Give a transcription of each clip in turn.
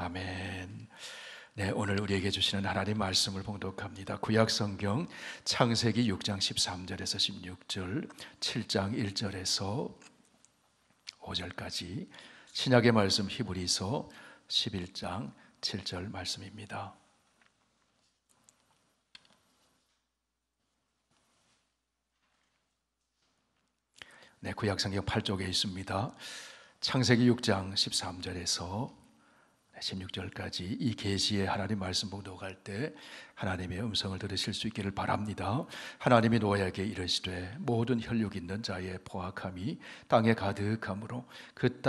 아멘. 네, 오늘 우리에게 주시는 하나님 말씀을 봉독합니다. 구약 성경 창세기 6장 13절에서 16절, 7장 1절에서 5절까지, 신약의 말씀 히브리서 11장 7절 말씀입니다. 네, 구약 성경 8쪽에 있습니다. 창세기 6장 13절에서 16절까지 이 계시의 하나님 말씀 봉독할 때 하나님의 음성을 들으실 수 있기를 바랍니다. 하나님이 노아에게 이르시되 모든 혈육 있는 자의 포악함이 땅에 가득함으로 그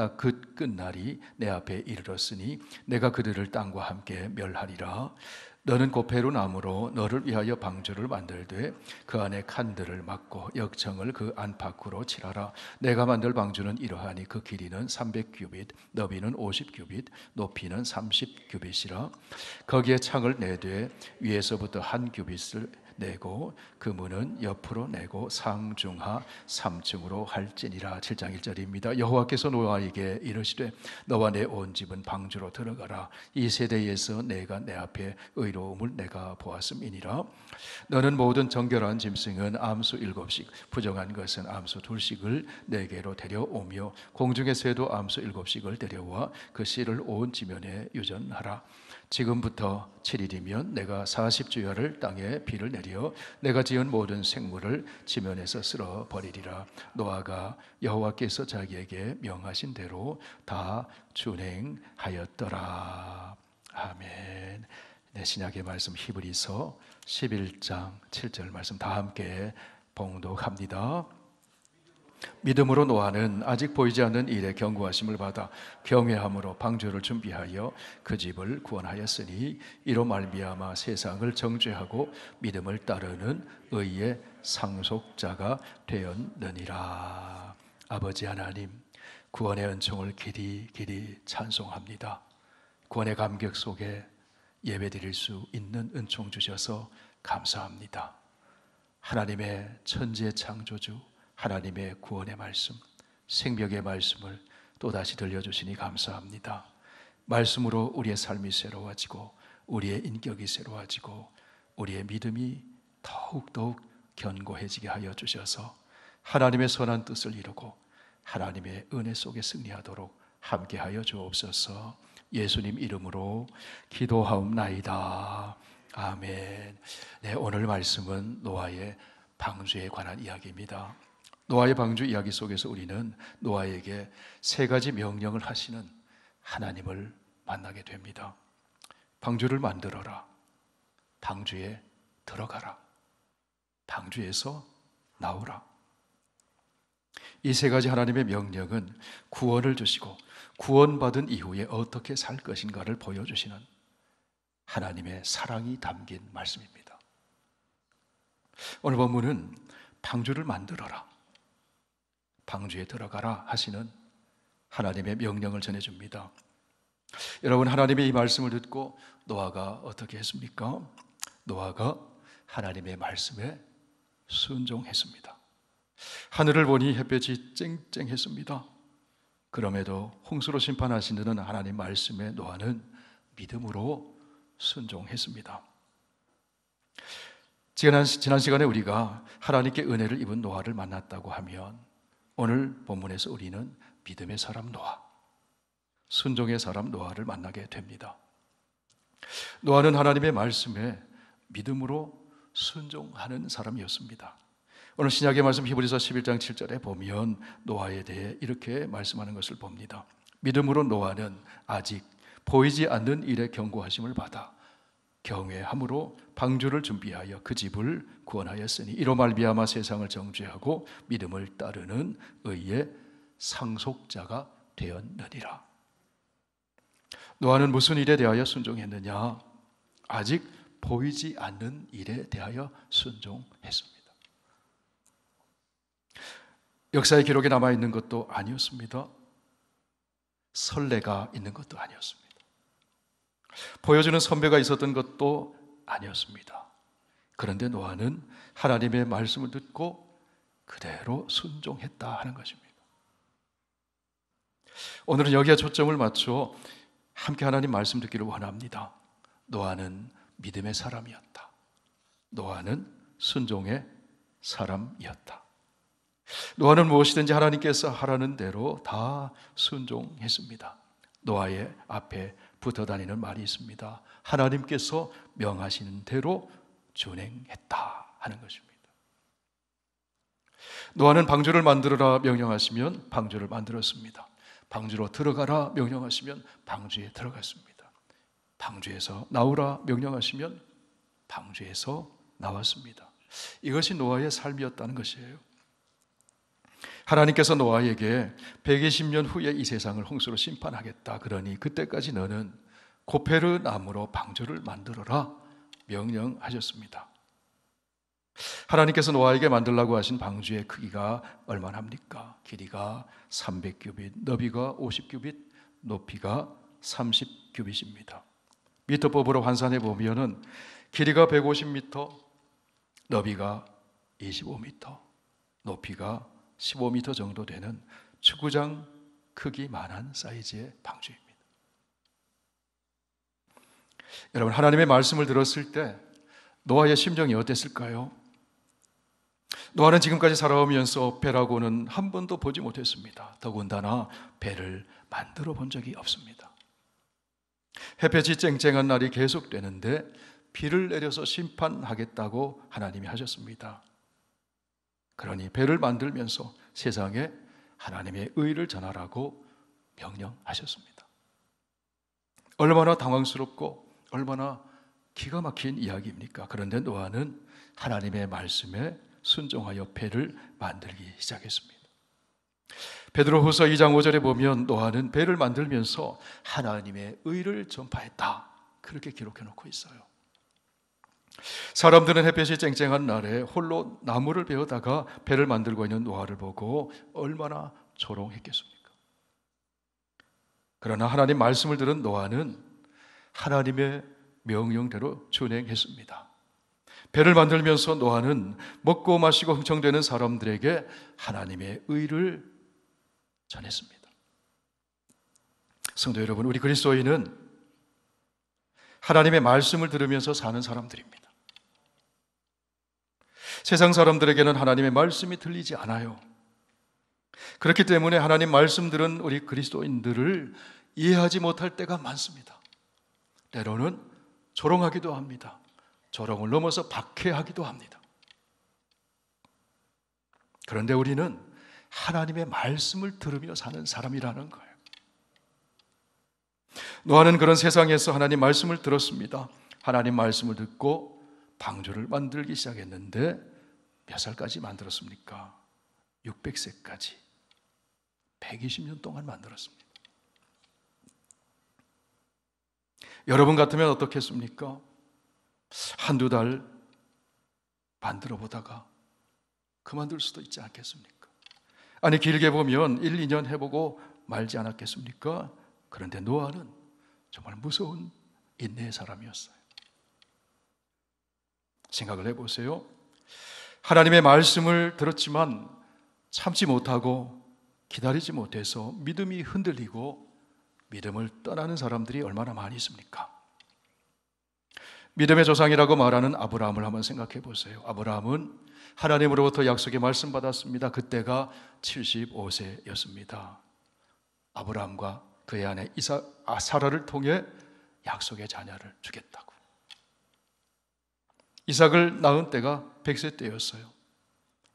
끝날이 내 앞에 이르렀으니 내가 그들을 땅과 함께 멸하리라. 너는 고페루 나무로 너를 위하여 방주를 만들되 그 안에 칸들을 막고 역청을 그 안팎으로 칠하라. 내가 만들 방주는 이러하니 그 길이는 300규빗, 너비는 50규빗, 높이는 30규빗이라. 거기에 창을 내되 위에서부터 한 규빗을 내고 그 문은 옆으로 내고 상중하 3층으로 할지니라. 7장 1절입니다. 여호와께서 노아에게 이르시되 너와 내 온 집은 방주로 들어가라. 이 세대에서 내가 내 앞에 의로움을 내가 보았음이니라. 너는 모든 정결한 짐승은 암수 7씩, 부정한 것은 암수 2씩을 내게로 데려오며 공중의 새도 암수 7씩을 데려와 그 씨를 온 지면에 유전하라. 지금부터 7일이면 내가 40주야를 땅에 비를 내려 내가 지은 모든 생물을 지면에서 쓸어버리리라. 노아가 여호와께서 자기에게 명하신 대로 다 준행하였더라. 아멘. 네, 신약의 말씀 히브리서 11장 7절 말씀 다 함께 봉독합니다. 믿음으로 노아는 아직 보이지 않는 일에 경고하심을 받아 경외함으로 방주를 준비하여 그 집을 구원하였으니 이로 말미암아 세상을 정죄하고 믿음을 따르는 의의 상속자가 되었느니라. 아버지 하나님, 구원의 은총을 길이 찬송합니다. 구원의 감격 속에 예배드릴 수 있는 은총 주셔서 감사합니다. 하나님의 천지의 창조주, 하나님의 구원의 말씀, 생명의 말씀을 또다시 들려주시니 감사합니다. 말씀으로 우리의 삶이 새로워지고 우리의 인격이 새로워지고 우리의 믿음이 더욱 견고해지게 하여 주셔서 하나님의 선한 뜻을 이루고 하나님의 은혜 속에 승리하도록 함께하여 주옵소서. 예수님 이름으로 기도하옵나이다. 아멘. 네, 오늘 말씀은 노아의 방주에 관한 이야기입니다. 노아의 방주 이야기 속에서 우리는 노아에게 3가지 명령을 하시는 하나님을 만나게 됩니다. 방주를 만들어라. 방주에 들어가라. 방주에서 나오라. 이 3가지 하나님의 명령은 구원을 주시고 구원받은 이후에 어떻게 살 것인가를 보여주시는 하나님의 사랑이 담긴 말씀입니다. 오늘 본문은 방주를 만들어라, 방주에 들어가라 하시는 하나님의 명령을 전해줍니다. 여러분, 하나님의 이 말씀을 듣고 노아가 어떻게 했습니까? 노아가 하나님의 말씀에 순종했습니다. 하늘을 보니 햇볕이 쨍쨍했습니다. 그럼에도 홍수로 심판하시는 하나님 말씀에 노아는 믿음으로 순종했습니다. 지난 시간에 우리가 하나님께 은혜를 입은 노아를 만났다고 하면 오늘 본문에서 우리는 믿음의 사람 노아, 순종의 사람 노아를 만나게 됩니다. 노아는 하나님의 말씀에 믿음으로 순종하는 사람이었습니다. 오늘 신약의 말씀 히브리서 11장 7절에 보면 노아에 대해 이렇게 말씀하는 것을 봅니다. 믿음으로 노아는 아직 보이지 않는 일에 경고하심을 받아 경외함으로 방주를 준비하여 그 집을 구원하였으니 이로 말미암아 세상을 정죄하고 믿음을 따르는 의의 상속자가 되었느니라. 노아는 무슨 일에 대하여 순종했느냐? 아직 보이지 않는 일에 대하여 순종했습니다. 역사의 기록에 남아있는 것도 아니었습니다. 선례가 있는 것도 아니었습니다. 보여주는 선배가 있었던 것도 아니었습니다. 그런데 노아는 하나님의 말씀을 듣고 그대로 순종했다 하는 것입니다. 오늘은 여기에 초점을 맞춰 함께 하나님 말씀 듣기를 원합니다. 노아는 믿음의 사람이었다. 노아는 순종의 사람이었다. 노아는 무엇이든지 하나님께서 하라는 대로 다 순종했습니다. 노아의 앞에 붙어 다니는 말이 있습니다. 하나님께서 명하시는 대로 준행했다 하는 것입니다. 노아는 방주를 만들어라 명령하시면 방주를 만들었습니다. 방주로 들어가라 명령하시면 방주에 들어갔습니다. 방주에서 나오라 명령하시면 방주에서 나왔습니다. 이것이 노아의 삶이었다는 것이에요. 하나님께서 노아에게 120년 후에 이 세상을 홍수로 심판하겠다. 그러니 그때까지 너는 고페르 나무로 방주를 만들어라 명령하셨습니다. 하나님께서 노아에게 만들라고 하신 방주의 크기가 얼마나 합니까? 길이가 300규빗, 너비가 50규빗, 높이가 30규빗입니다. 미터법으로 환산해 보면은 길이가 150m, 너비가 25m, 높이가 15m 정도 되는 축구장 크기만한 사이즈의 방주입니다. 여러분, 하나님의 말씀을 들었을 때 노아의 심정이 어땠을까요? 노아는 지금까지 살아오면서 배라고는 한 번도 보지 못했습니다. 더군다나 배를 만들어 본 적이 없습니다. 햇볕이 쨍쨍한 날이 계속되는데 비를 내려서 심판하겠다고 하나님이 하셨습니다. 그러니 배를 만들면서 세상에 하나님의 의를 전하라고 명령하셨습니다. 얼마나 당황스럽고 얼마나 기가 막힌 이야기입니까? 그런데 노아는 하나님의 말씀에 순종하여 배를 만들기 시작했습니다. 베드로후서 2장 5절에 보면 노아는 배를 만들면서 하나님의 의를 전파했다, 그렇게 기록해 놓고 있어요. 사람들은 햇볕이 쨍쨍한 날에 홀로 나무를 베어다가 배를 만들고 있는 노아를 보고 얼마나 조롱했겠습니까? 그러나 하나님 말씀을 들은 노아는 하나님의 명령대로 준행했습니다. 배를 만들면서 노아는 먹고 마시고 흥청대는 사람들에게 하나님의 의를 전했습니다. 성도 여러분, 우리 그리스도인은 하나님의 말씀을 들으면서 사는 사람들입니다. 세상 사람들에게는 하나님의 말씀이 들리지 않아요. 그렇기 때문에 하나님 말씀들은 우리 그리스도인들을 이해하지 못할 때가 많습니다. 때로는 조롱하기도 합니다. 조롱을 넘어서 박해하기도 합니다. 그런데 우리는 하나님의 말씀을 들으며 사는 사람이라는 거예요. 노아는 그런 세상에서 하나님 말씀을 들었습니다. 하나님 말씀을 듣고 방주를 만들기 시작했는데 몇 살까지 만들었습니까? 600세까지 120년 동안 만들었습니다. 여러분 같으면 어떻겠습니까? 한두 달 만들어 보다가 그만둘 수도 있지 않겠습니까? 아니, 길게 보면 1, 2년 해보고 말지 않았겠습니까? 그런데 노아는 정말 무서운 인내의 사람이었어요. 생각을 해보세요. 하나님의 말씀을 들었지만 참지 못하고 기다리지 못해서 믿음이 흔들리고 믿음을 떠나는 사람들이 얼마나 많이 있습니까? 믿음의 조상이라고 말하는 아브라함을 한번 생각해 보세요. 아브라함은 하나님으로부터 약속의 말씀 받았습니다. 그때가 75세였습니다. 아브라함과 그의 아내 사라를 통해 약속의 자녀를 주겠다고. 이삭을 낳은 때가 100세 때였어요.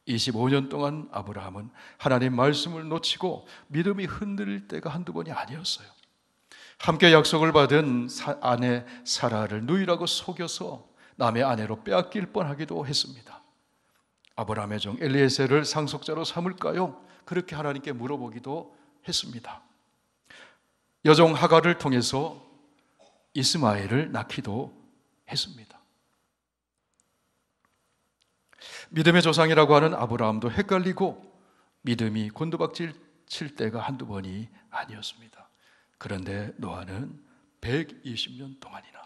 25년 동안 아브라함은 하나님 말씀을 놓치고 믿음이 흔들릴 때가 한두 번이 아니었어요. 함께 약속을 받은 아내 사라를 누이라고 속여서 남의 아내로 빼앗길 뻔하기도 했습니다. 아브라함의 종 엘리에셀을 상속자로 삼을까요? 그렇게 하나님께 물어보기도 했습니다. 여종 하갈을 통해서 이스마엘을 낳기도 했습니다. 믿음의 조상이라고 하는 아브라함도 헷갈리고 믿음이 곤두박질 칠 때가 한두 번이 아니었습니다. 그런데 노아는 120년 동안이나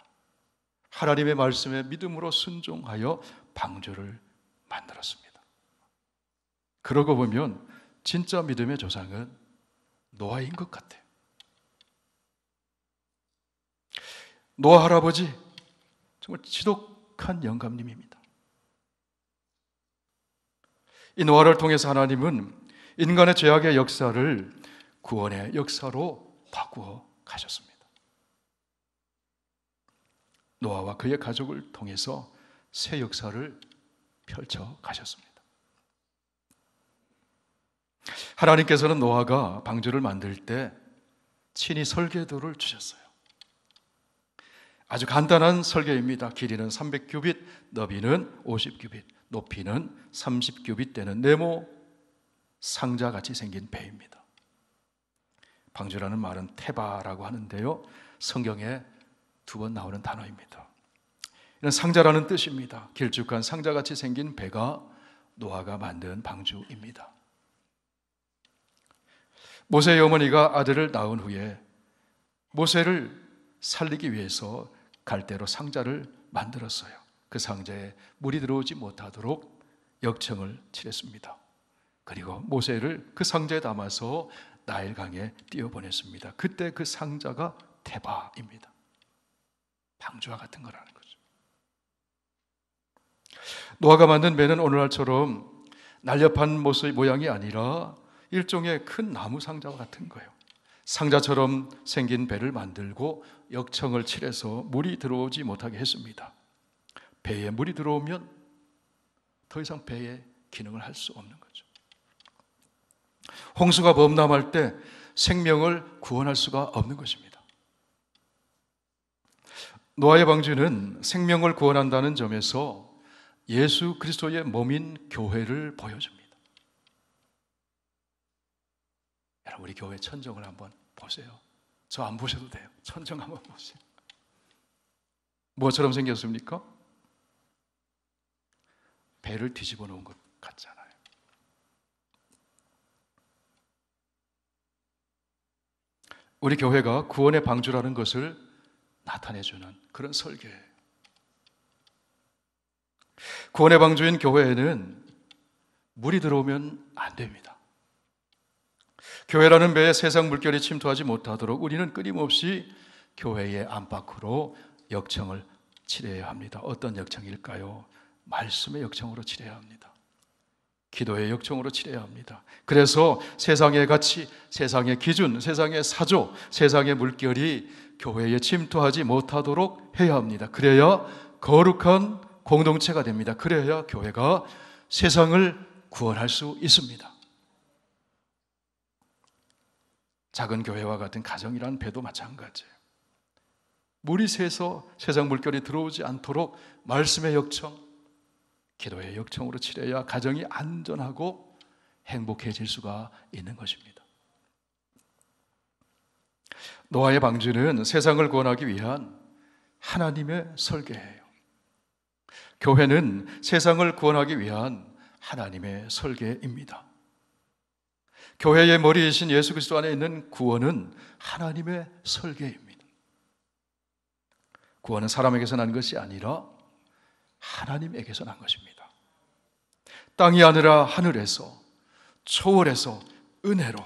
하나님의 말씀에 믿음으로 순종하여 방주를 만들었습니다. 그러고 보면 진짜 믿음의 조상은 노아인 것 같아요. 노아 할아버지, 정말 지독한 영감님입니다. 이 노아를 통해서 하나님은 인간의 죄악의 역사를 구원의 역사로 바꾸어 가셨습니다. 노아와 그의 가족을 통해서 새 역사를 펼쳐 가셨습니다. 하나님께서는 노아가 방주를 만들 때 친히 설계도를 주셨어요. 아주 간단한 설계입니다. 길이는 300규빗, 너비는 50규빗, 높이는 30규빗 되는 네모 상자같이 생긴 배입니다. 방주라는 말은 테바라고 하는데요, 성경에 2번 나오는 단어입니다. 이는 상자라는 뜻입니다. 길쭉한 상자같이 생긴 배가 노아가 만든 방주입니다. 모세의 어머니가 아들을 낳은 후에 모세를 살리기 위해서 갈대로 상자를 만들었어요. 그 상자에 물이 들어오지 못하도록 역청을 칠했습니다. 그리고 모세를 그 상자에 담아서 나일강에 띄워보냈습니다. 그때 그 상자가 테바입니다. 방주와 같은 거라는 거죠. 노아가 만든 배는 오늘날처럼 날렵한 모양이 아니라 일종의 큰 나무 상자와 같은 거예요. 상자처럼 생긴 배를 만들고 역청을 칠해서 물이 들어오지 못하게 했습니다. 배에 물이 들어오면 더 이상 배의 기능을 할 수 없는 거죠. 홍수가 범람할 때 생명을 구원할 수가 없는 것입니다. 노아의 방주는 생명을 구원한다는 점에서 예수 그리스도의 몸인 교회를 보여줍니다. 여러분, 우리 교회 천정을 한번 보세요. 저 안 보셔도 돼요. 천정 한번 보세요. 뭐처럼 생겼습니까? 배를 뒤집어 놓은 것 같잖아요. 우리 교회가 구원의 방주라는 것을 나타내주는 그런 설계예요. 구원의 방주인 교회에는 물이 들어오면 안 됩니다. 교회라는 배에 세상 물결이 침투하지 못하도록 우리는 끊임없이 교회의 안팎으로 역청을 칠해야 합니다. 어떤 역청일까요? 말씀의 역청으로 칠해야 합니다. 기도의 역청으로 칠해야 합니다. 그래서 세상의 가치, 세상의 기준, 세상의 사조, 세상의 물결이 교회에 침투하지 못하도록 해야 합니다. 그래야 거룩한 공동체가 됩니다. 그래야 교회가 세상을 구원할 수 있습니다. 작은 교회와 같은 가정이란 배도 마찬가지예요. 물이 새서 세상 물결이 들어오지 않도록 말씀의 역청, 기도의 역청으로 칠해야 가정이 안전하고 행복해질 수가 있는 것입니다. 노아의 방주는 세상을 구원하기 위한 하나님의 설계예요. 교회는 세상을 구원하기 위한 하나님의 설계입니다. 교회의 머리이신 예수 그리스도 안에 있는 구원은 하나님의 설계입니다. 구원은 사람에게서 난 것이 아니라 하나님에게서 난 것입니다. 땅이 아니라 하늘에서, 초월해서 은혜로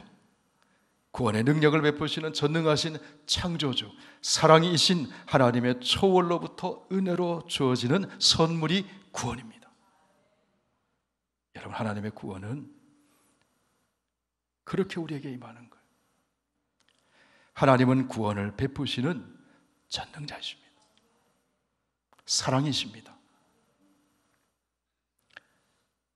구원의 능력을 베푸시는 전능하신 창조주, 사랑이신 하나님의 초월로부터 은혜로 주어지는 선물이 구원입니다. 여러분, 하나님의 구원은 그렇게 우리에게 임하는 거예요. 하나님은 구원을 베푸시는 전능자이십니다. 사랑이십니다.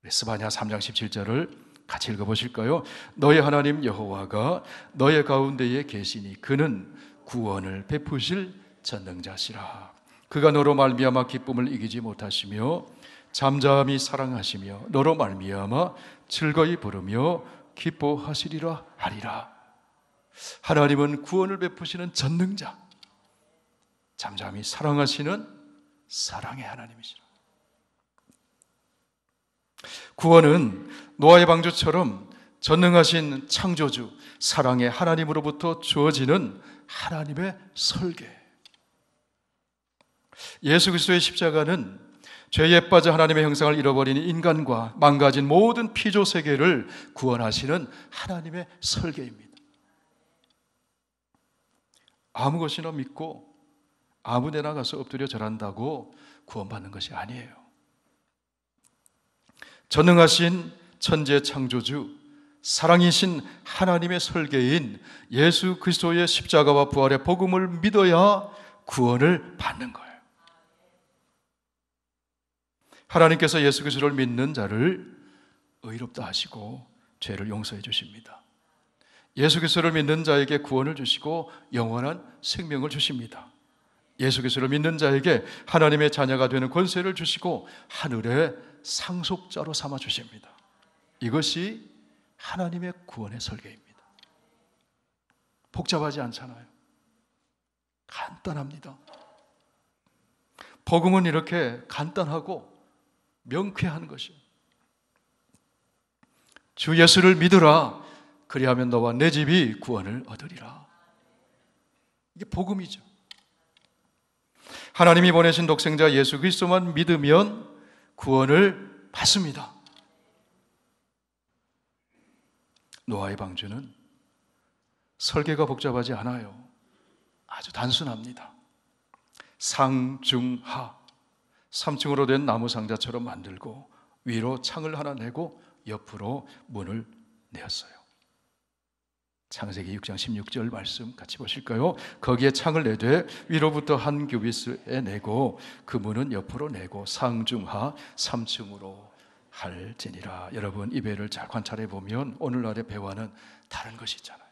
스바냐 3장 17절을 같이 읽어보실까요? 너의 하나님 여호와가 너의 가운데에 계시니 그는 구원을 베푸실 전능자시라. 그가 너로 말미암아 기쁨을 이기지 못하시며 잠잠히 사랑하시며 너로 말미암아 즐거이 부르며 기뻐하시리라 하리라. 하나님은 구원을 베푸시는 전능자, 잠잠히 사랑하시는 사랑의 하나님이시라. 구원은 노아의 방주처럼 전능하신 창조주, 사랑의 하나님으로부터 주어지는 하나님의 설계. 예수 그리스도의 십자가는 죄에 빠져 하나님의 형상을 잃어버린 인간과 망가진 모든 피조 세계를 구원하시는 하나님의 설계입니다. 아무 것이나 믿고 아무 데나 가서 엎드려 절한다고 구원받는 것이 아니에요. 전능하신 천재 창조주, 사랑이신 하나님의 설계인 예수 그리스도의 십자가와 부활의 복음을 믿어야 구원을 받는 거예요. 하나님께서 예수 그리스도를 믿는 자를 의롭다 하시고 죄를 용서해 주십니다. 예수 그리스도를 믿는 자에게 구원을 주시고 영원한 생명을 주십니다. 예수 그리스도를 믿는 자에게 하나님의 자녀가 되는 권세를 주시고 하늘의 상속자로 삼아 주십니다. 이것이 하나님의 구원의 설계입니다. 복잡하지 않잖아요. 간단합니다. 복음은 이렇게 간단하고 명쾌한 것이에요. 주 예수를 믿으라. 그리하면 너와 내 집이 구원을 얻으리라. 이게 복음이죠. 하나님이 보내신 독생자 예수 그리스도만 믿으면 구원을 받습니다. 노아의 방주는 설계가 복잡하지 않아요. 아주 단순합니다. 상중하, 3층으로 된 나무 상자처럼 만들고 위로 창을 하나 내고 옆으로 문을 내었어요. 창세기 6장 16절 말씀 같이 보실까요? 거기에 창을 내되 위로부터 한 규빗을 내고 그 문은 옆으로 내고 상중하 3층으로 할지니라. 여러분, 이 배를 잘 관찰해 보면 오늘날의 배와는 다른 것이 있잖아요.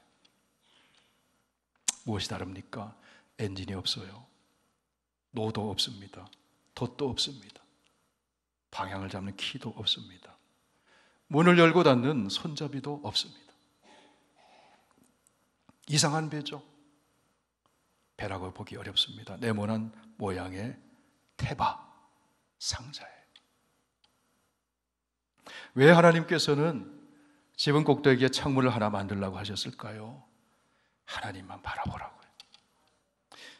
무엇이 다릅니까? 엔진이 없어요. 노도 없습니다. 돛도 없습니다. 방향을 잡는 키도 없습니다. 문을 열고 닫는 손잡이도 없습니다. 이상한 배죠. 배라고 보기 어렵습니다. 네모난 모양의 태바 상자예요. 왜 하나님께서는 지붕 꼭대기에 창문을 하나 만들라고 하셨을까요? 하나님만 바라보라고요.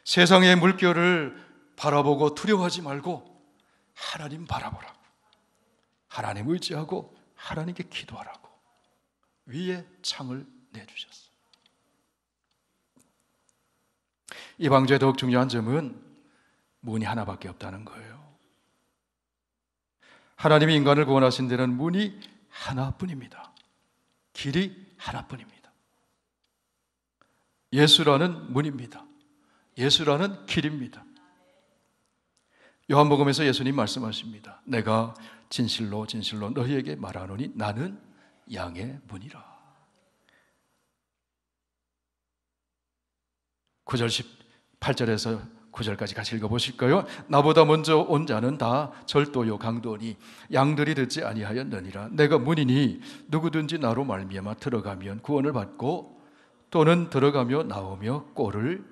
세상의 물결을 바라보고 두려워하지 말고 하나님 바라보라고. 하나님 의지하고 하나님께 기도하라고 위에 창을 내주셨어요. 이 방주의 더욱 중요한 점은 문이 하나밖에 없다는 거예요. 하나님이 인간을 구원하신 데는 문이 하나뿐입니다. 길이 하나뿐입니다. 예수라는 문입니다. 예수라는 길입니다. 요한복음에서 예수님 말씀하십니다. 내가 진실로 진실로 너희에게 말하노니 나는 양의 문이라. 9절 18절에서 9절까지 같이 읽어보실까요? 나보다 먼저 온 자는 다 절도요 강도니 양들이 듣지 아니하였느니라. 내가 문이니 누구든지 나로 말미암아 들어가면 구원을 받고 또는 들어가며 나오며 꼴을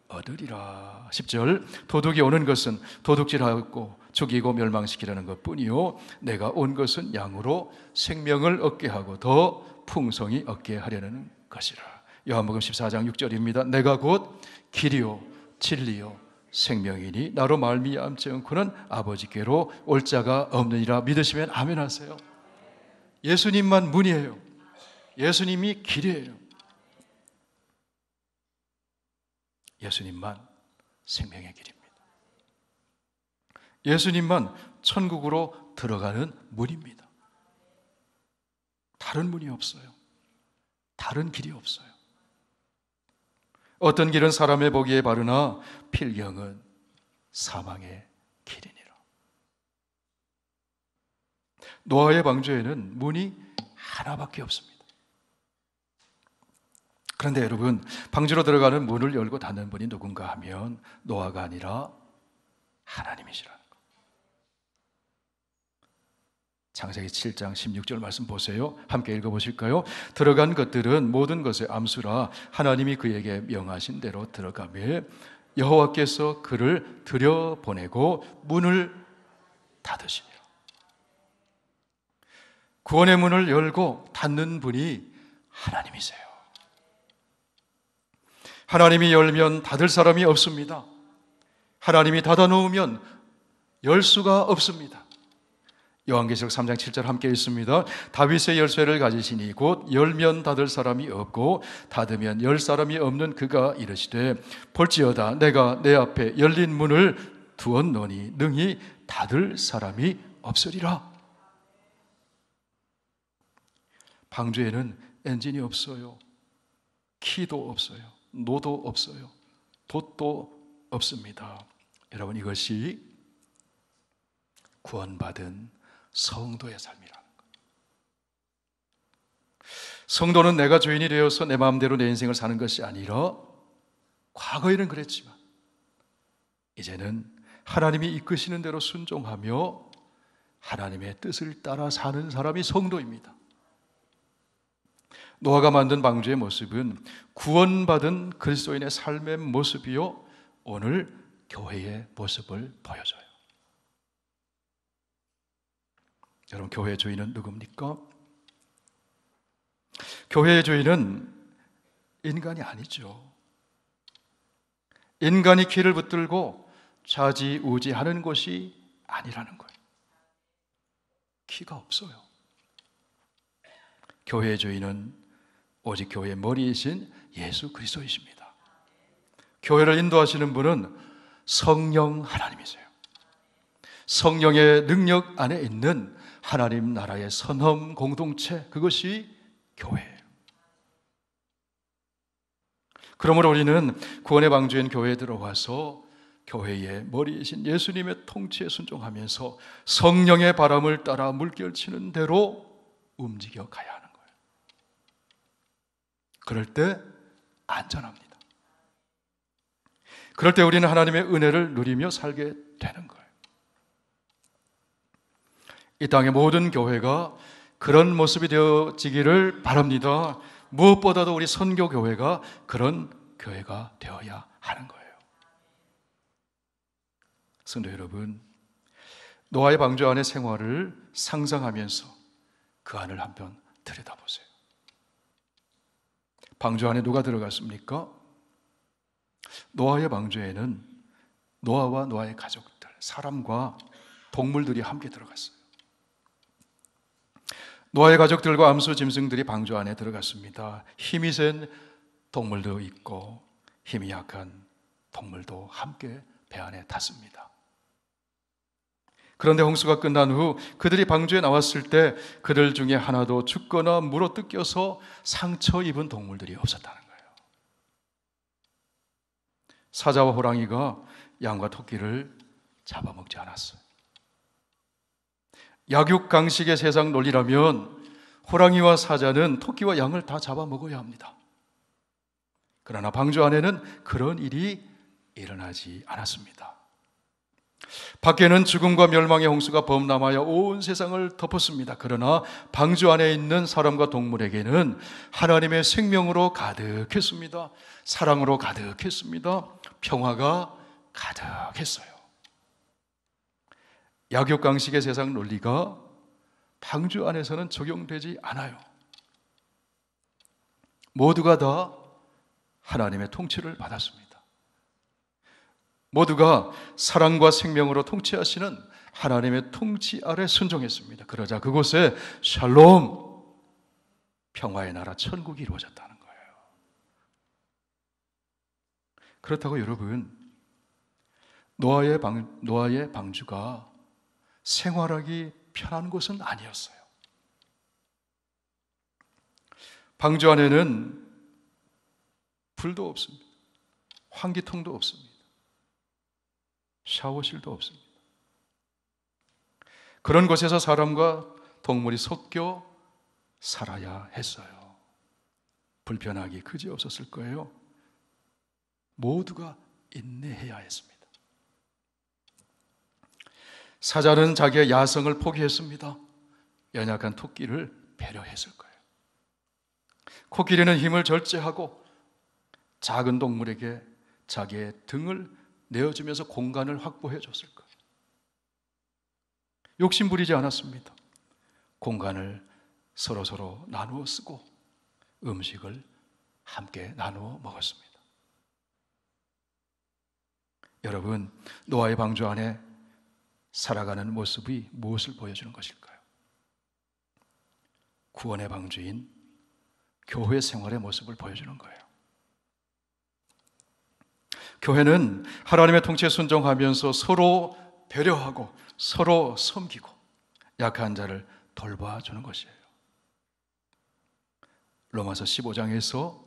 얻으리라. 10절 도둑이 오는 것은 도둑질하고 죽이고 멸망시키려는 것뿐이요 내가 온 것은 양으로 생명을 얻게 하고 더 풍성히 얻게 하려는 것이라. 요한복음 14장 6절입니다. 내가 곧 길이요 진리요 생명이니 나로 말미암지 않고는 아버지께로 올 자가 없느니라. 믿으시면 아멘 하세요. 예수님만 문이에요. 예수님이 길이에요. 예수님만 생명의 길입니다. 예수님만 천국으로 들어가는 문입니다. 다른 문이 없어요. 다른 길이 없어요. 어떤 길은 사람의 보기에 바르나 필경은 사망의 길이니라. 노아의 방주에는 문이 하나밖에 없습니다. 그런데 여러분, 방주로 들어가는 문을 열고 닫는 분이 누군가 하면 노아가 아니라 하나님이시라는 것. 창세기 7장 16절 말씀 보세요. 함께 읽어보실까요? 들어간 것들은 모든 것의 암수라 하나님이 그에게 명하신 대로 들어가며 여호와께서 그를 들여보내고 문을 닫으시니라. 구원의 문을 열고 닫는 분이 하나님이세요. 하나님이 열면 닫을 사람이 없습니다. 하나님이 닫아놓으면 열 수가 없습니다. 요한계시록 3장 7절 함께 읽습니다. 다윗의 열쇠를 가지시니 곧 열면 닫을 사람이 없고 닫으면 열 사람이 없는 그가 이르시되 볼지어다 내가 내 앞에 열린 문을 두었노니 능히 닫을 사람이 없으리라. 방주에는 엔진이 없어요. 키도 없어요. 노도 없어요. 돛도 없습니다. 여러분, 이것이 구원받은 성도의 삶이라는 거예요. 성도는 내가 주인이 되어서 내 마음대로 내 인생을 사는 것이 아니라, 과거에는 그랬지만 이제는 하나님이 이끄시는 대로 순종하며 하나님의 뜻을 따라 사는 사람이 성도입니다. 노아가 만든 방주의 모습은 구원받은 그리스도인의 삶의 모습이요, 오늘 교회의 모습을 보여줘요. 여러분, 교회의 주인은 누굽니까? 교회의 주인은 인간이 아니죠. 인간이 키를 붙들고 좌지우지하는 것이 아니라는 거예요. 키가 없어요. 교회의 주인은 오직 교회의 머리이신 예수 그리스도이십니다. 교회를 인도하시는 분은 성령 하나님이세요. 성령의 능력 안에 있는 하나님 나라의 선험 공동체, 그것이 교회예요. 그러므로 우리는 구원의 방주인 교회에 들어와서 교회의 머리이신 예수님의 통치에 순종하면서 성령의 바람을 따라 물결치는 대로 움직여 가야 하는 거예요. 그럴 때 안전합니다. 그럴 때 우리는 하나님의 은혜를 누리며 살게 되는 거예요. 이 땅의 모든 교회가 그런 모습이 되어지기를 바랍니다. 무엇보다도 우리 선교교회가 그런 교회가 되어야 하는 거예요. 성도 여러분, 노아의 방주 안의 생활을 상상하면서 그 안을 한번 들여다보세요. 방주 안에 누가 들어갔습니까? 노아의 방주에는 노아와 노아의 가족들, 사람과 동물들이 함께 들어갔어요. 노아의 가족들과 암수 짐승들이 방주 안에 들어갔습니다. 힘이 센 동물도 있고 힘이 약한 동물도 함께 배 안에 탔습니다. 그런데 홍수가 끝난 후 그들이 방주에 나왔을 때 그들 중에 하나도 죽거나 물어 뜯겨서 상처 입은 동물들이 없었다는 거예요. 사자와 호랑이가 양과 토끼를 잡아먹지 않았어요. 약육강식의 세상 논리라면 호랑이와 사자는 토끼와 양을 다 잡아먹어야 합니다. 그러나 방주 안에는 그런 일이 일어나지 않았습니다. 밖에는 죽음과 멸망의 홍수가 범람하여 온 세상을 덮었습니다. 그러나 방주 안에 있는 사람과 동물에게는 하나님의 생명으로 가득했습니다. 사랑으로 가득했습니다. 평화가 가득했어요. 약육강식의 세상 논리가 방주 안에서는 적용되지 않아요. 모두가 다 하나님의 통치를 받았습니다. 모두가 사랑과 생명으로 통치하시는 하나님의 통치 아래 순종했습니다. 그러자 그곳에 샬롬, 평화의 나라 천국이 이루어졌다는 거예요. 그렇다고 여러분, 노아의 방주가 생활하기 편한 곳은 아니었어요. 방주 안에는 불도 없습니다. 환기통도 없습니다. 샤워실도 없습니다. 그런 곳에서 사람과 동물이 섞여 살아야 했어요. 불편하기 그지없었을 거예요. 모두가 인내해야 했습니다. 사자는 자기의 야성을 포기했습니다. 연약한 토끼를 배려했을 거예요. 코끼리는 힘을 절제하고 작은 동물에게 자기의 등을 내어주면서 공간을 확보해 줬을 거예요. 욕심 부리지 않았습니다. 공간을 서로서로 나누어 쓰고 음식을 함께 나누어 먹었습니다. 여러분, 노아의 방주 안에 살아가는 모습이 무엇을 보여주는 것일까요? 구원의 방주인 교회 생활의 모습을 보여주는 거예요. 교회는 하나님의 통치에 순종하면서 서로 배려하고 서로 섬기고 약한 자를 돌봐주는 것이에요. 로마서 15장에서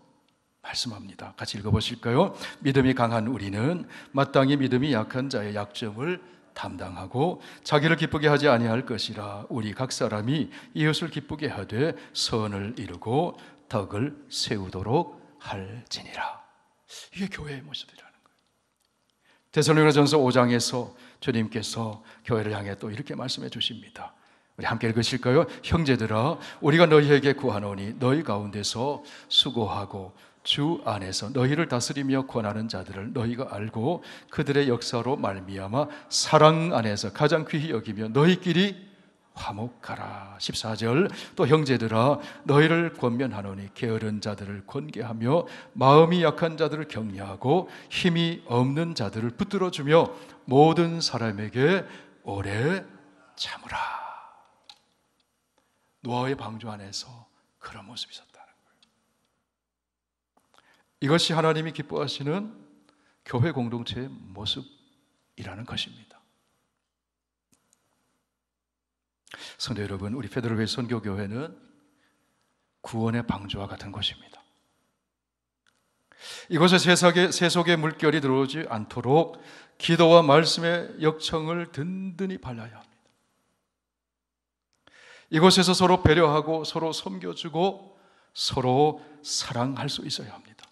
말씀합니다. 같이 읽어보실까요? 믿음이 강한 우리는 마땅히 믿음이 약한 자의 약점을 담당하고 자기를 기쁘게 하지 아니할 것이라. 우리 각 사람이 이웃을 기쁘게 하되 선을 이루고 덕을 세우도록 할지니라. 이게 교회의 모습이라는 거예요. 데살로니가전서 5장에서 주님께서 교회를 향해 또 이렇게 말씀해 주십니다. 우리 함께 읽으실까요? 형제들아, 우리가 너희에게 구하노니 너희 가운데서 수고하고 주 안에서 너희를 다스리며 권하는 자들을 너희가 알고 그들의 역사로 말미암아 사랑 안에서 가장 귀히 여기며 너희끼리 화목하라. 14절, 또 형제들아, 너희를 권면하노니 게으른 자들을 권계하며 마음이 약한 자들을 격려하고 힘이 없는 자들을 붙들어주며 모든 사람에게 오래 참으라. 노아의 방주 안에서 그런 모습이 있었다는 거예요. 이것이 하나님이 기뻐하시는 교회 공동체의 모습이라는 것입니다. 성도 여러분, 우리 베드로교회 선교교회는 구원의 방주와 같은 곳입니다. 이곳에 세속의 물결이 들어오지 않도록 기도와 말씀의 역청을 든든히 발라야 합니다. 이곳에서 서로 배려하고 서로 섬겨주고 서로 사랑할 수 있어야 합니다.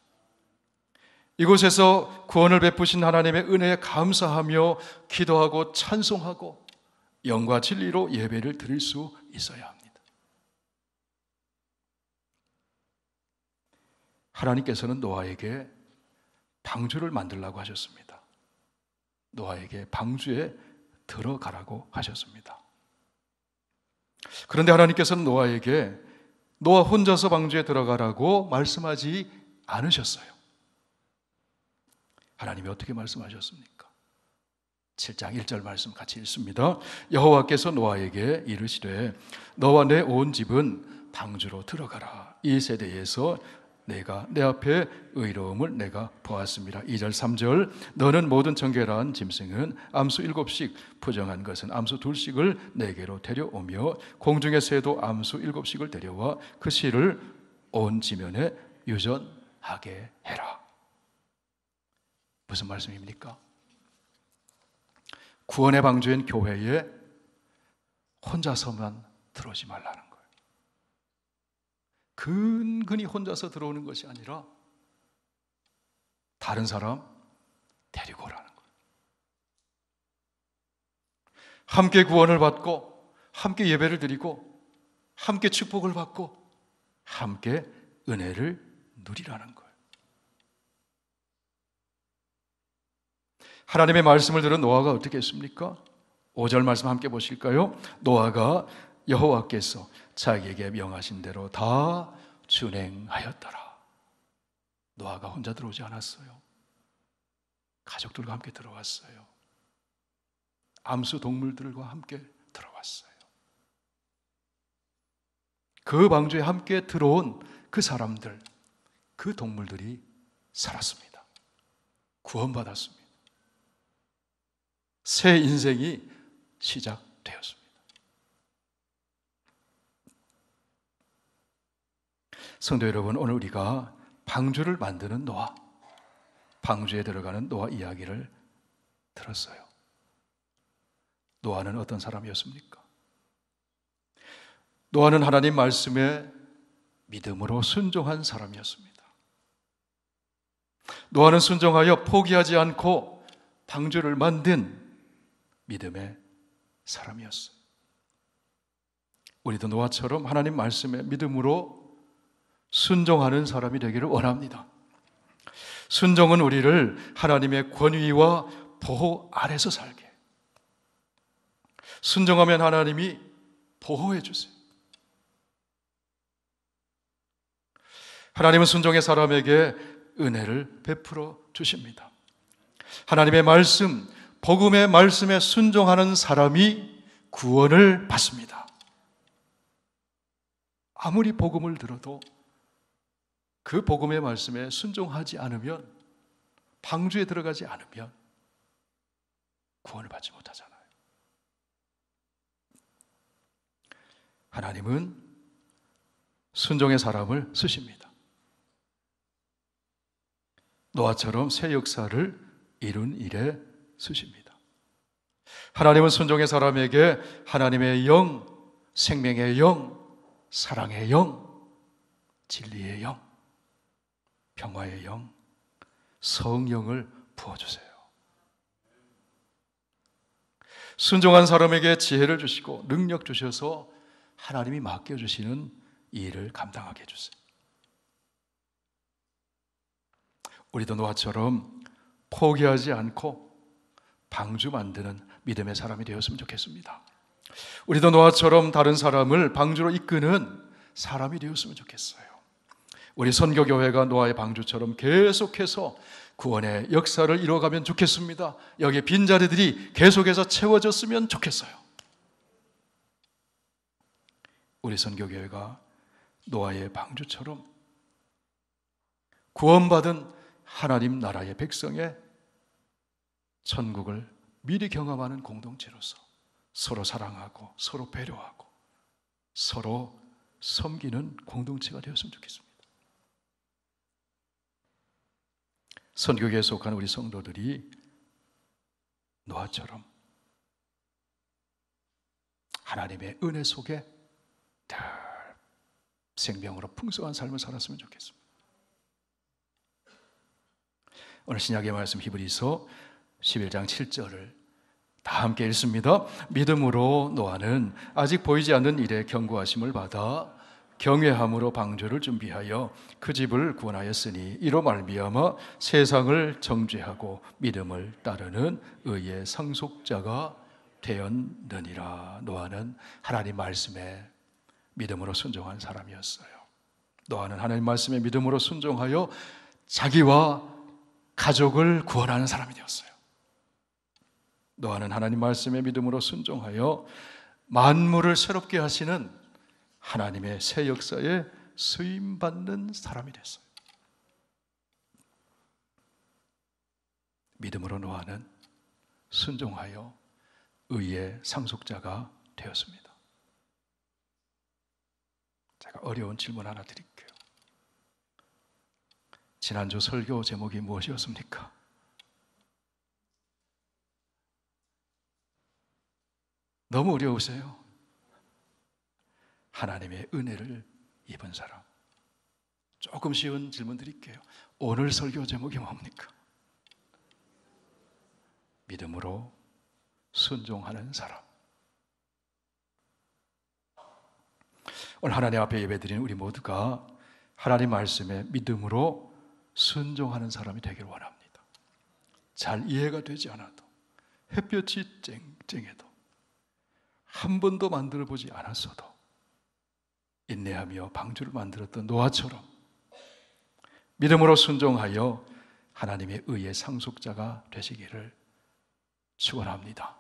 이곳에서 구원을 베푸신 하나님의 은혜에 감사하며 기도하고 찬송하고 영과 진리로 예배를 드릴 수 있어야 합니다. 하나님께서는 노아에게 방주를 만들라고 하셨습니다. 노아에게 방주에 들어가라고 하셨습니다. 그런데 하나님께서는 노아에게 노아 혼자서 방주에 들어가라고 말씀하지 않으셨어요. 하나님이 어떻게 말씀하셨습니까? 7장 1절 말씀 같이 읽습니다. 여호와께서 노아에게 이르시되 너와 내 온 집은 방주로 들어가라. 이 세대에서 내가 내 앞에 의로움을 내가 보았습니다. 2절 3절, 너는 모든 정결한 짐승은 암수 7씩 부정한 것은 암수 2씩을 내게로 데려오며 공중의 새도 암수 7씩을 데려와 그 씨를 온 지면에 유전하게 해라. 무슨 말씀입니까? 구원의 방주인 교회에 혼자서만 들어오지 말라는 거예요. 근근히 혼자서 들어오는 것이 아니라 다른 사람 데리고 오라는 거예요. 함께 구원을 받고 함께 예배를 드리고 함께 축복을 받고 함께 은혜를 누리라는 거예요. 하나님의 말씀을 들은 노아가 어떻게 했습니까? 5절 말씀 함께 보실까요? 노아가 여호와께서 자기에게 명하신 대로 다 준행하였더라. 노아가 혼자 들어오지 않았어요. 가족들과 함께 들어왔어요. 암수 동물들과 함께 들어왔어요. 그 방주에 함께 들어온 그 사람들, 그 동물들이 살았습니다. 구원받았습니다. 새 인생이 시작되었습니다. 성도 여러분, 오늘 우리가 방주를 만드는 노아, 방주에 들어가는 노아 이야기를 들었어요. 노아는 어떤 사람이었습니까? 노아는 하나님 말씀에 믿음으로 순종한 사람이었습니다. 노아는 순종하여 포기하지 않고 방주를 만든 믿음의 사람이었어요. 우리도 노아처럼 하나님 말씀에 믿음으로 순종하는 사람이 되기를 원합니다. 순종은 우리를 하나님의 권위와 보호 아래서 살게. 순종하면 하나님이 보호해 주세요. 하나님은 순종의 사람에게 은혜를 베풀어 주십니다. 하나님의 말씀, 복음의 말씀에 순종하는 사람이 구원을 받습니다. 아무리 복음을 들어도 그 복음의 말씀에 순종하지 않으면, 방주에 들어가지 않으면 구원을 받지 못하잖아요. 하나님은 순종의 사람을 쓰십니다. 노아처럼 새 역사를 이룬 일에 쓰십니다. 하나님은 순종의 사람에게 하나님의 영, 생명의 영, 사랑의 영, 진리의 영, 평화의 영, 성령을 부어주세요. 순종한 사람에게 지혜를 주시고 능력 주셔서 하나님이 맡겨주시는 이 일을 감당하게 해주세요. 우리도 노아처럼 포기하지 않고 방주 만드는 믿음의 사람이 되었으면 좋겠습니다. 우리도 노아처럼 다른 사람을 방주로 이끄는 사람이 되었으면 좋겠어요. 우리 선교교회가 노아의 방주처럼 계속해서 구원의 역사를 이루어가면 좋겠습니다. 여기 빈자리들이 계속해서 채워졌으면 좋겠어요. 우리 선교교회가 노아의 방주처럼 구원받은 하나님 나라의 백성의 천국을 미리 경험하는 공동체로서 서로 사랑하고 서로 배려하고 서로 섬기는 공동체가 되었으면 좋겠습니다. 선교계에 속한 우리 성도들이 노아처럼 하나님의 은혜 속에 늘 생명으로 풍성한 삶을 살았으면 좋겠습니다. 오늘 신약의 말씀 히브리서 11장 7절을 다 함께 읽습니다. 믿음으로 노아는 아직 보이지 않는 일에 경고하심을 받아 경외함으로 방주를 준비하여 그 집을 구원하였으니 이로 말미암아 세상을 정죄하고 믿음을 따르는 의의 상속자가 되었느니라. 노아는 하나님 말씀에 믿음으로 순종한 사람이었어요. 노아는 하나님 말씀에 믿음으로 순종하여 자기와 가족을 구원하는 사람이 되었어요. 노아는 하나님 말씀에 믿음으로 순종하여 만물을 새롭게 하시는 하나님의 새 역사에 쓰임받는 사람이 됐어요. 믿음으로 노아는 순종하여 의의 상속자가 되었습니다. 제가 어려운 질문 하나 드릴게요. 지난주 설교 제목이 무엇이었습니까? 너무 어려우세요? 하나님의 은혜를 입은 사람. 조금 쉬운 질문 드릴게요. 오늘 설교 제목이 뭡니까? 믿음으로 순종하는 사람. 오늘 하나님 앞에 예배드리는 우리 모두가 하나님 말씀에 믿음으로 순종하는 사람이 되기를 원합니다. 잘 이해가 되지 않아도, 햇볕이 쨍쨍해도, 한 번도 만들어 보지 않았어도 인내하며 방주를 만들었던 노아처럼 믿음으로 순종하여 하나님의 의의 상속자가 되시기를 축원합니다.